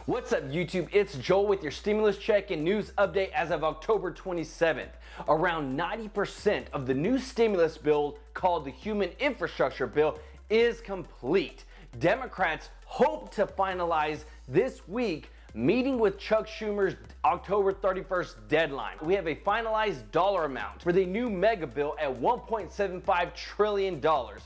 What's up, YouTube? It's Joel with your stimulus check and news update as of October 27th. Around 90% of the new stimulus bill, called the Human Infrastructure Bill, is complete. Democrats hope to finalize this week, meeting with Chuck Schumer's October 31st deadline. We have a finalized dollar amount for the new mega bill at $1.75 trillion.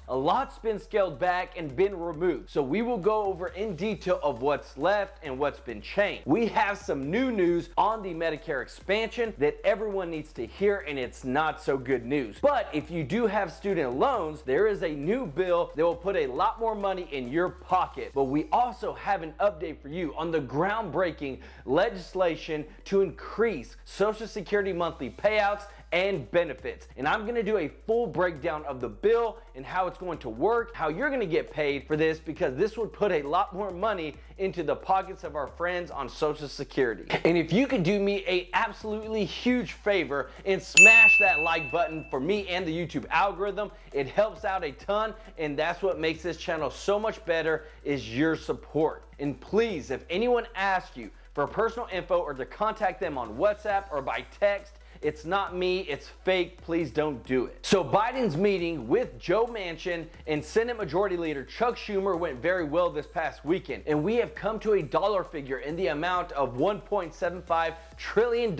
A lot's been scaled back and been removed, so we will go over in detail of what's left and what's been changed. We have some new news on the Medicare expansion that everyone needs to hear, and it's not so good news. But if you do have student loans, there is a new bill that will put a lot more money in your pocket. But we also have an update for you on the groundbreaking legislation to increase Social Security monthly payouts and benefits. And I'm gonna do a full breakdown of the bill and how it's going to work, how you're gonna get paid for this, because this would put a lot more money into the pockets of our friends on Social Security. And if you could do me a absolutely huge favor and smash that like button for me and the YouTube algorithm, it helps out a ton, and that's what makes this channel so much better, is your support. And please, if anyone asks you for personal info or to contact them on WhatsApp or by text, it's not me, it's fake. Please don't do it. So Biden's meeting with Joe Manchin and Senate Majority Leader Chuck Schumer went very well this past weekend, and we have come to a dollar figure in the amount of $1.75 trillion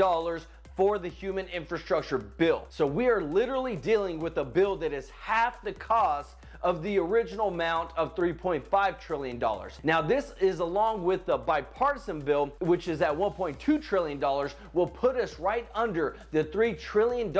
for the Human Infrastructure Bill. So we are literally dealing with a bill that is half the cost of the original amount of $3.5 trillion. Now this is along with the bipartisan bill, which is at $1.2 trillion, will put us right under the $3 trillion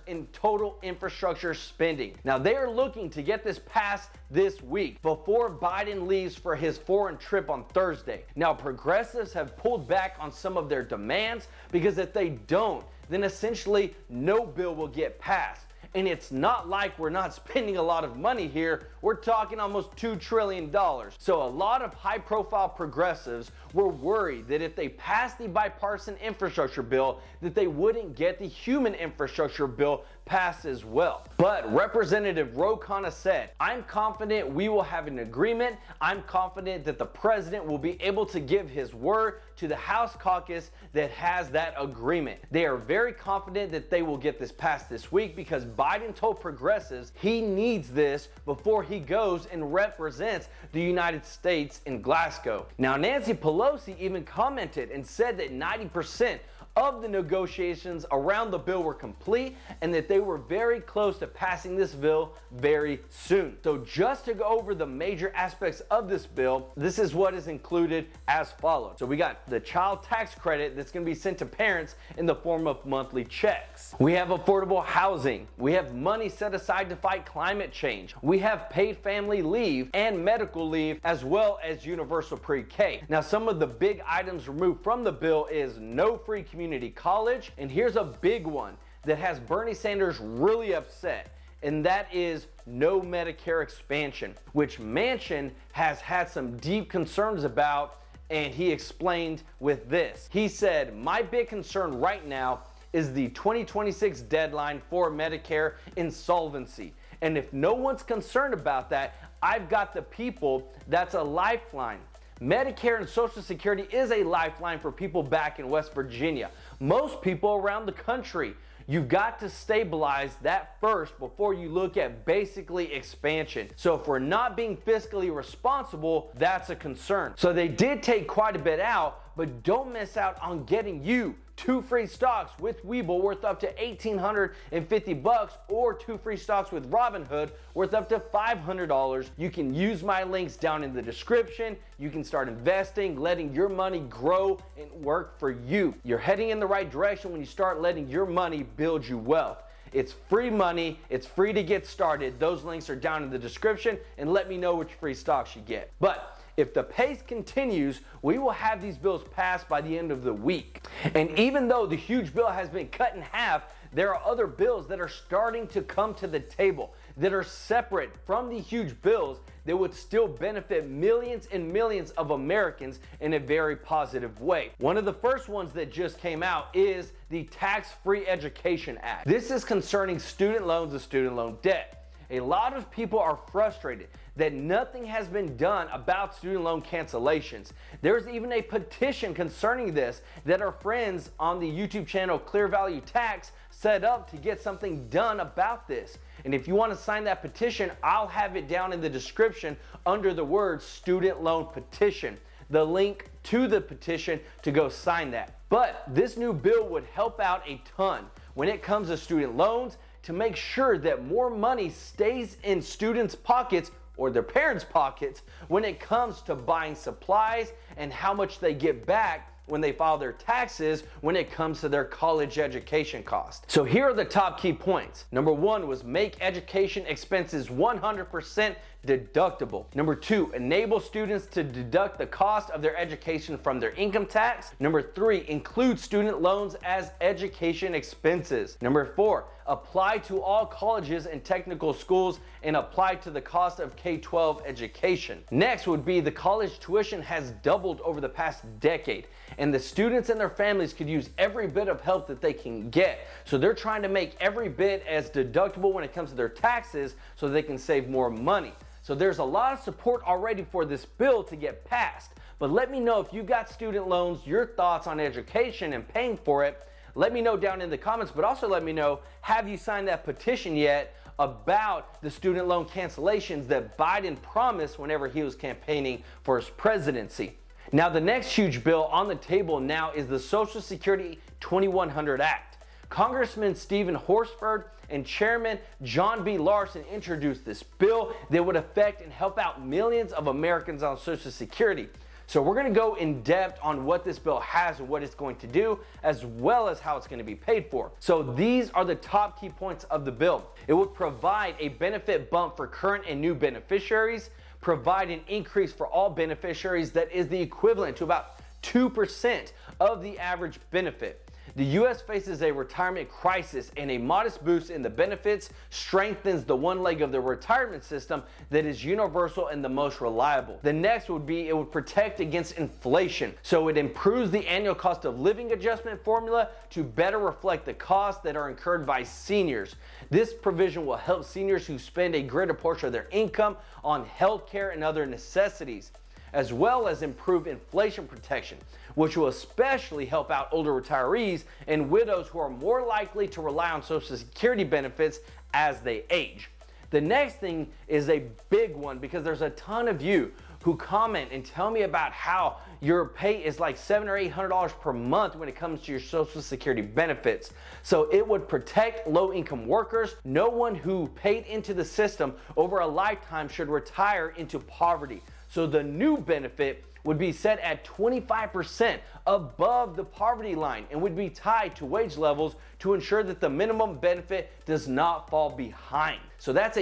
in total infrastructure spending. Now they are looking to get this passed this week before Biden leaves for his foreign trip on Thursday. Now progressives have pulled back on some of their demands, because if they don't, then essentially no bill will get passed. And it's not like we're not spending a lot of money here. We're talking almost $2 trillion. So a lot of high-profile progressives were worried that if they passed the bipartisan infrastructure bill, that they wouldn't get the human infrastructure bill passed as well. But Representative Ro Khanna said, "I'm confident we will have an agreement. I'm confident that the president will be able to give his word to the House caucus that has that agreement. They are very confident that they will get this passed this week, because Biden told progressives he needs this before he goes and represents the United States in Glasgow." Now Nancy Pelosi even commented and said that 90% of the negotiations around the bill were complete, and that they were very close to passing this bill very soon. So just to go over the major aspects of this bill, this is what is included as follows. So we got the child tax credit that's going to be sent to parents in the form of monthly checks. We have affordable housing. We have money set aside to fight climate change. We have paid family leave and medical leave, as well as universal pre-K. Now some of the big items removed from the bill is no free community college, and here's a big one that has Bernie Sanders really upset, and that is no Medicare expansion, which Manchin has had some deep concerns about, and he explained with this. He said, "My big concern right now is the 2026 deadline for Medicare insolvency. And if no one's concerned about that, I've got the people that's a lifeline. Medicare and Social Security is a lifeline for people back in West Virginia. Most people around the country. You've got to stabilize that first before you look at basically expansion. So if we're not being fiscally responsible, that's a concern." So they did take quite a bit out, but don't miss out on getting you 2 free stocks with Webull worth up to $1,850, or 2 free stocks with Robinhood worth up to $500. You can use my links down in the description. You can start investing, letting your money grow and work for you. You're heading in the right direction when you start letting your money build you wealth. It's free money. It's free to get started. Those links are down in the description, and let me know which free stocks you get. But if the pace continues, we will have these bills passed by the end of the week. And even though the huge bill has been cut in half, there are other bills that are starting to come to the table that are separate from the huge bills that would still benefit millions and millions of Americans in a very positive way. One of the first ones that just came out is the Tax-Free Education Act. This is concerning student loans and student loan debt. A lot of people are frustrated that nothing has been done about student loan cancellations. There's even a petition concerning this that our friends on the YouTube channel Clear Value Tax set up to get something done about this. And if you want to sign that petition, I'll have it down in the description under the word student loan petition, the link to the petition to go sign that. But this new bill would help out a ton when it comes to student loans to make sure that more money stays in students' pockets or their parents' pockets when it comes to buying supplies and how much they get back when they file their taxes when it comes to their college education cost. So here are the top key points. Number one was make education expenses 100% deductible. Number two, enable students to deduct the cost of their education from their income tax. Number three, include student loans as education expenses. Number four, apply to all colleges and technical schools and apply to the cost of K-12 education. Next would be the college tuition has doubled over the past decade, and the students and their families could use every bit of help that they can get. So they're trying to make every bit as deductible when it comes to their taxes so they can save more money. So there's a lot of support already for this bill to get passed. But let me know if you got student loans, your thoughts on education and paying for it. Let me know down in the comments, but also let me know, have you signed that petition yet about the student loan cancellations that Biden promised whenever he was campaigning for his presidency? Now, the next huge bill on the table now is the Social Security 2100 Act. Congressman Stephen Horsford and Chairman John B. Larson introduced this bill that would affect and help out millions of Americans on Social Security. So we're going to go in depth on what this bill has and what it's going to do, as well as how it's going to be paid for. So these are the top key points of the bill. It would provide a benefit bump for current and new beneficiaries, provide an increase for all beneficiaries that is the equivalent to about 2% of the average benefit. The U.S. faces a retirement crisis, and a modest boost in the benefits strengthens the one leg of the retirement system that is universal and the most reliable. The next would be it would protect against inflation. So it improves the annual cost of living adjustment formula to better reflect the costs that are incurred by seniors. This provision will help seniors who spend a greater portion of their income on healthcare and other necessities, as well as improve inflation protection, which will especially help out older retirees and widows who are more likely to rely on Social Security benefits as they age. The next thing is a big one because there's a ton of you who comment and tell me about how your pay is like $700 or $800 per month when it comes to your Social Security benefits. So it would protect low-income workers. No one who paid into the system over a lifetime should retire into poverty. So the new benefit would be set at 25% above the poverty line and would be tied to wage levels to ensure that the minimum benefit does not fall behind. So that's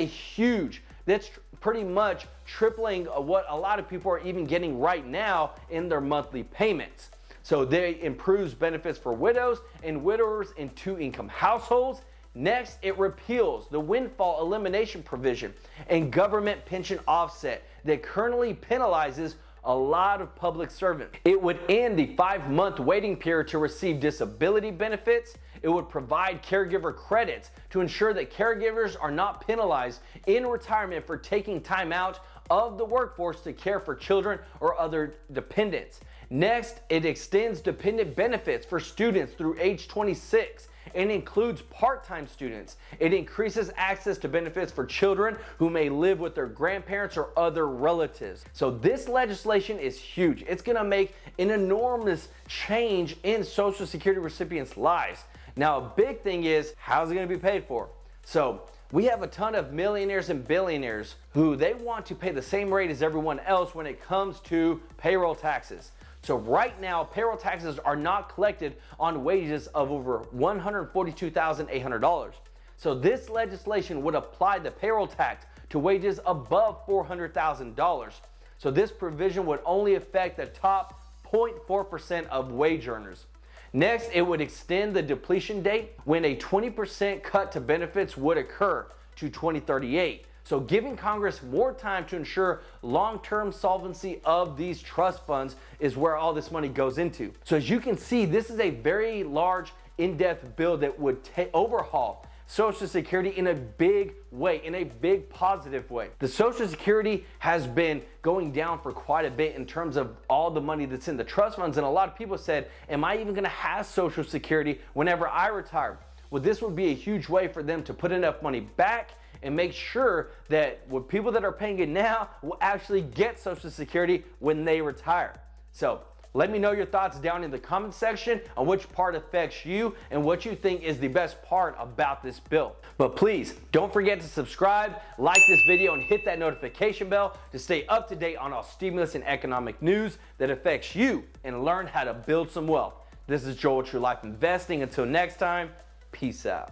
pretty much tripling what a lot of people are even getting right now in their monthly payments. So they improves benefits for widows and widowers in two-income households. Next, it repeals the windfall elimination provision and government pension offset that currently penalizes a lot of public servants. It would end the 5-month waiting period to receive disability benefits. It would provide caregiver credits to ensure that caregivers are not penalized in retirement for taking time out of the workforce to care for children or other dependents. Next, it extends dependent benefits for students through age 26 and includes part-time students. It increases access to benefits for children who may live with their grandparents or other relatives. So this legislation is huge. It's gonna make an enormous change in Social Security recipients' lives. Now, a big thing is, how's it gonna be paid for? So we have a ton of millionaires and billionaires who they want to pay the same rate as everyone else when it comes to payroll taxes. So right now, payroll taxes are not collected on wages of over $142,800. So this legislation would apply the payroll tax to wages above $400,000. So this provision would only affect the top 0.4% of wage earners. Next, it would extend the depletion date when a 20% cut to benefits would occur to 2038. So giving Congress more time to ensure long-term solvency of these trust funds is where all this money goes into. So as you can see, this is a very large, in-depth bill that would overhaul Social Security in a big way, in a big positive way. The Social Security has been going down for quite a bit in terms of all the money that's in the trust funds, and a lot of people said, am I even gonna have Social Security whenever I retire? Well, this would be a huge way for them to put enough money back and make sure that people that are paying it now will actually get Social Security when they retire. So let me know your thoughts down in the comment section on which part affects you and what you think is the best part about this bill. But please don't forget to subscribe, like this video, and hit that notification bell to stay up to date on all stimulus and economic news that affects you and learn how to build some wealth. This is Joel with True Life Investing. Until next time, peace out.